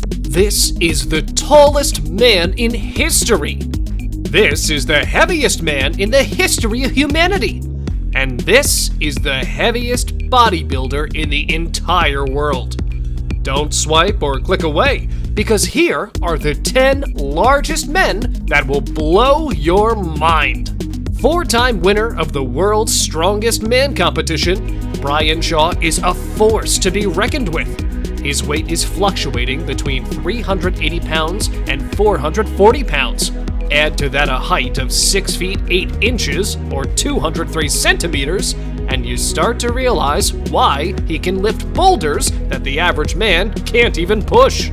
This is the tallest man in history. This is the heaviest man in the history of humanity. And this is the heaviest bodybuilder in the entire world. Don't swipe or click away, because here are the 10 largest men that will blow your mind. 4-time winner of the world's strongest man competition, Brian Shaw is a force to be reckoned with. His weight is fluctuating between 380 pounds and 440 pounds. Add to that a height of 6 feet 8 inches or 203 centimeters, and you start to realize why he can lift boulders that the average man can't even push.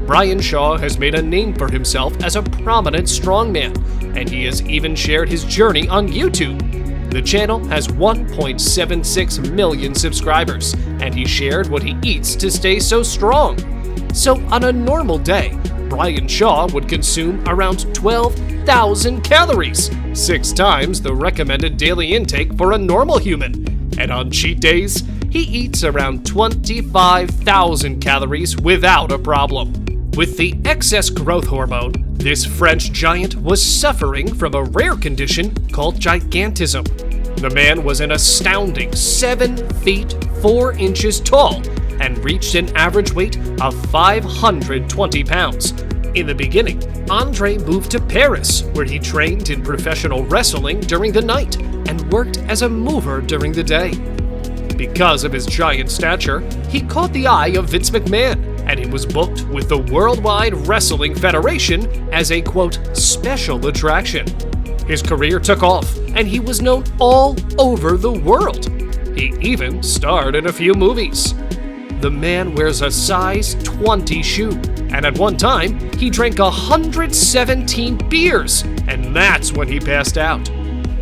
Brian Shaw has made a name for himself as a prominent strongman, and he has even shared his journey on YouTube. The channel has 1.76 million subscribers, and he shared what he eats to stay so strong. So on a normal day, Brian Shaw would consume around 12,000 calories, 6 times the recommended daily intake for a normal human. And on cheat days, he eats around 25,000 calories without a problem. With the excess growth hormone, this French giant was suffering from a rare condition called gigantism. The man was an astounding 7 feet 4 inches tall and reached an average weight of 520 pounds. In the beginning, Andre moved to Paris, where he trained in professional wrestling during the night and worked as a mover during the day. Because of his giant stature, he caught the eye of Vince McMahon, and he was booked with the Worldwide Wrestling Federation as a, quote, special attraction. His career took off, and he was known all over the world. He even starred in a few movies. The man wears a size 20 shoe, and at one time, he drank 117 beers, and that's when he passed out.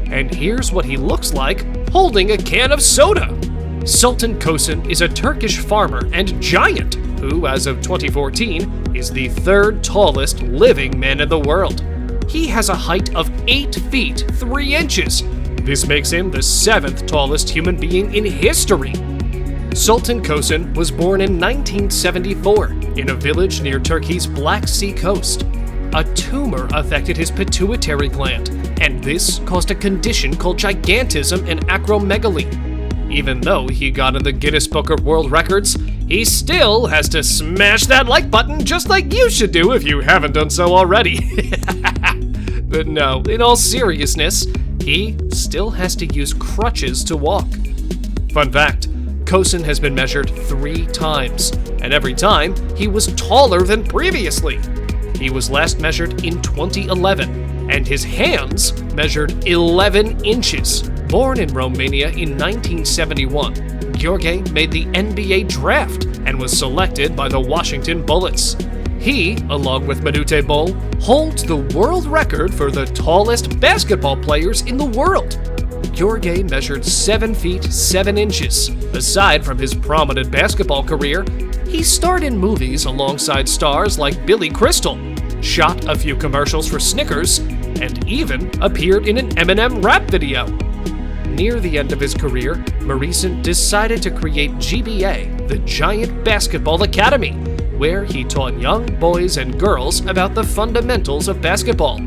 And here's what he looks like holding a can of soda. Sultan Kosen is a Turkish farmer and giant who, as of 2014, is the 3rd tallest living man in the world. He has a height of 8 feet 3 inches. This makes him the 7th tallest human being in history. Sultan Kosen was born in 1974 in a village near Turkey's Black Sea coast. A tumor affected his pituitary gland, and this caused a condition called gigantism and acromegaly. Even though he got in the Guinness Book of World Records, he still has to smash that like button just like you should do if you haven't done so already. But no, in all seriousness, he still has to use crutches to walk. Fun fact, Kosen has been measured 3 times, and every time he was taller than previously. He was last measured in 2011, and his hands measured 11 inches. Born in Romania in 1971, Gheorghe made the NBA draft and was selected by the Washington Bullets. He, along with Manute Bol, holds the world record for the tallest basketball players in the world. Gheorghe measured 7 feet 7 inches. Aside from his prominent basketball career, he starred in movies alongside stars like Billy Crystal, shot a few commercials for Snickers, and even appeared in an Eminem rap video. Near the end of his career, Muresan decided to create GBA, the Giant Basketball Academy, where he taught young boys and girls about the fundamentals of basketball.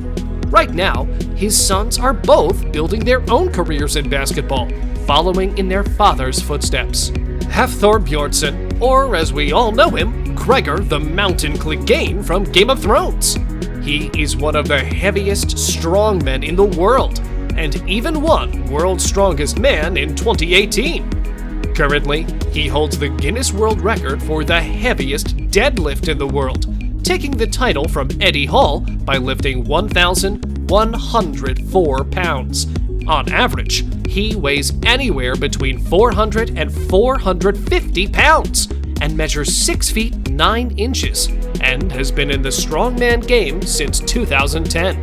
Right now, his sons are both building their own careers in basketball, following in their father's footsteps. Have Thor Bjornsson, or as we all know him, Gregor the Mountain Clegane from Game of Thrones. He is one of the heaviest strongmen in the world, and even won World's Strongest Man in 2018. Currently, he holds the Guinness World Record for the heaviest deadlift in the world, taking the title from Eddie Hall by lifting 1,104 pounds. On average, he weighs anywhere between 400 and 450 pounds and measures 6 feet 9 inches and has been in the strongman game since 2010.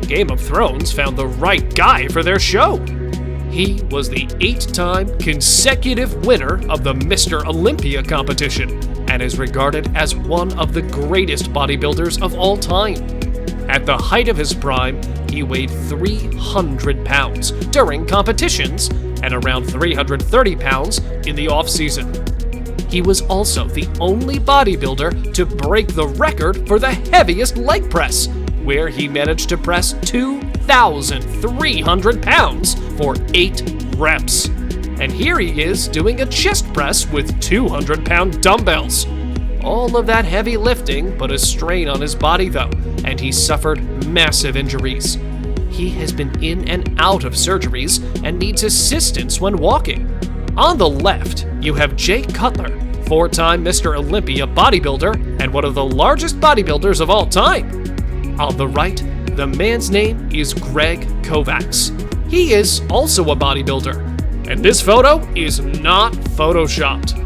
Game of Thrones found the right guy for their show. He was the 8-time consecutive winner of the Mr. Olympia competition and is regarded as one of the greatest bodybuilders of all time. At the height of his prime, he weighed 300 pounds during competitions and around 330 pounds in the off-season. He was also the only bodybuilder to break the record for the heaviest leg press, where he managed to press 2,300 pounds for 8 reps. And here he is doing a chest press with 200-pound dumbbells. All of that heavy lifting put a strain on his body though, and he suffered massive injuries. He has been in and out of surgeries and needs assistance when walking. On the left, you have Jay Cutler, 4-time Mr. Olympia bodybuilder and one of the largest bodybuilders of all time. On the right, the man's name is Gheorghe Kovacs. He is also a bodybuilder, and this photo is not photoshopped.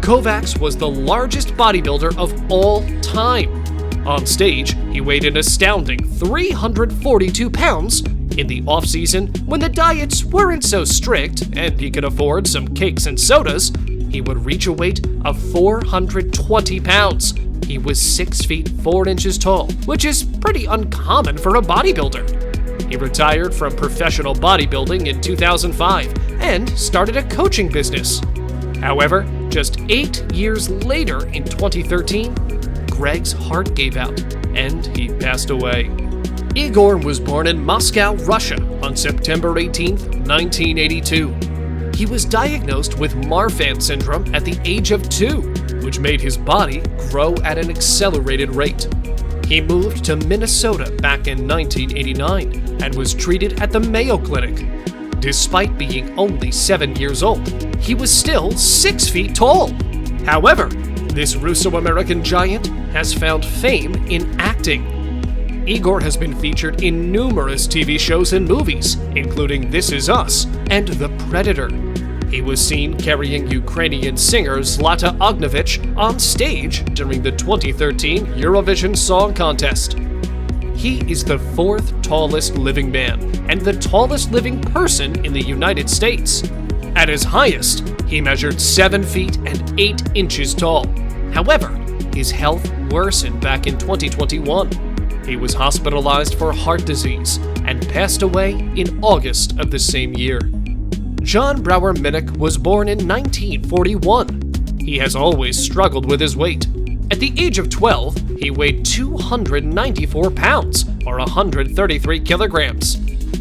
Kovacs was the largest bodybuilder of all time. On stage, he weighed an astounding 342 pounds. In the off-season, when the diets weren't so strict and he could afford some cakes and sodas, he would reach a weight of 420 pounds. He was 6 feet 4 inches tall, which is pretty uncommon for a bodybuilder. He retired from professional bodybuilding in 2005 and started a coaching business. However, just 8 years later in 2013, Greg's heart gave out and he passed away. Igor was born in Moscow, Russia on September 18, 1982. He was diagnosed with Marfan syndrome at the age of 2, which made his body grow at an accelerated rate. He moved to Minnesota back in 1989 and was treated at the Mayo Clinic. Despite being only 7 years old, he was still 6 feet tall. However, this Russo-American giant has found fame in acting. Igor has been featured in numerous TV shows and movies, including This Is Us and The Predator. He was seen carrying Ukrainian singer Zlata Ognovich on stage during the 2013 Eurovision Song Contest. He is the 4th tallest living man and the tallest living person in the United States. At his highest, he measured 7 feet and 8 inches tall. However, his health worsened back in 2021. He was hospitalized for heart disease and passed away in August of the same year. Jon Minnoch was born in 1941. He has always struggled with his weight. At the age of 12, he weighed 294 pounds, or 133 kilograms.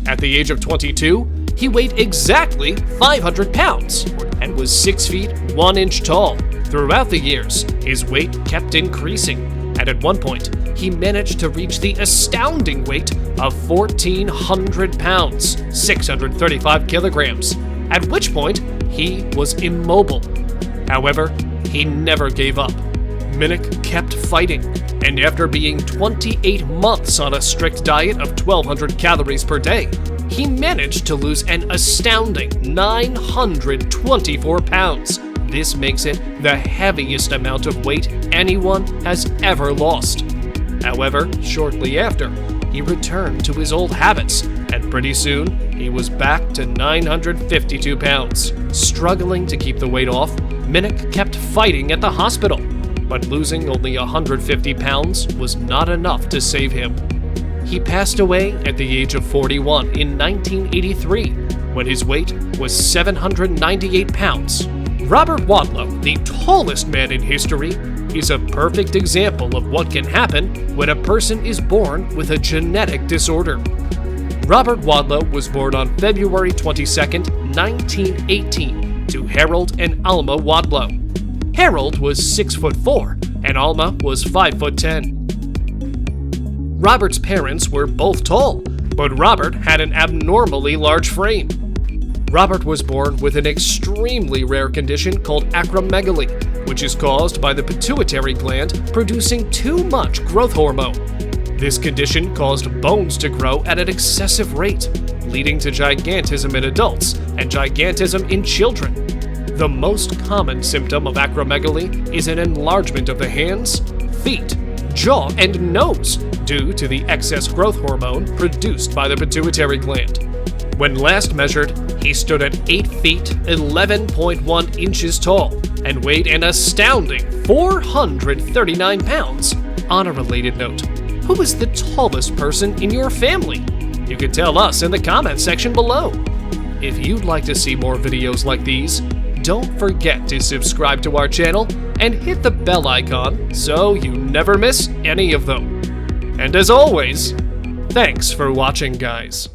At the age of 22, he weighed exactly 500 pounds and was 6 feet 1 inch tall. Throughout the years, his weight kept increasing, and at one point, he managed to reach the astounding weight of 1,400 pounds, 635 kilograms, at which point he was immobile. However, he never gave up. Minnoch kept fighting, and after being 28 months on a strict diet of 1,200 calories per day, he managed to lose an astounding 924 pounds. This makes it the heaviest amount of weight anyone has ever lost. However, shortly after, he returned to his old habits, and pretty soon, he was back to 952 pounds. Struggling to keep the weight off, Minnoch kept fighting at the hospital, but losing only 150 pounds was not enough to save him. He passed away at the age of 41 in 1983, when his weight was 798 pounds. Robert Wadlow, the tallest man in history, is a perfect example of what can happen when a person is born with a genetic disorder. Robert Wadlow was born on February 22, 1918, to Harold and Alma Wadlow. Harold was 6'4", and Alma was 5'10". Robert's parents were both tall, but Robert had an abnormally large frame. Robert was born with an extremely rare condition called acromegaly, which is caused by the pituitary gland producing too much growth hormone. This condition caused bones to grow at an excessive rate, leading to gigantism in adults and gigantism in children. The most common symptom of acromegaly is an enlargement of the hands, feet, jaw, and nose due to the excess growth hormone produced by the pituitary gland. When last measured, he stood at 8 feet 11.1 inches tall and weighed an astounding 439 pounds. On a related note, who is the tallest person in your family? You can tell us in the comments section below. If you'd like to see more videos like these, don't forget to subscribe to our channel and hit the bell icon so you never miss any of them. And as always, thanks for watching, guys.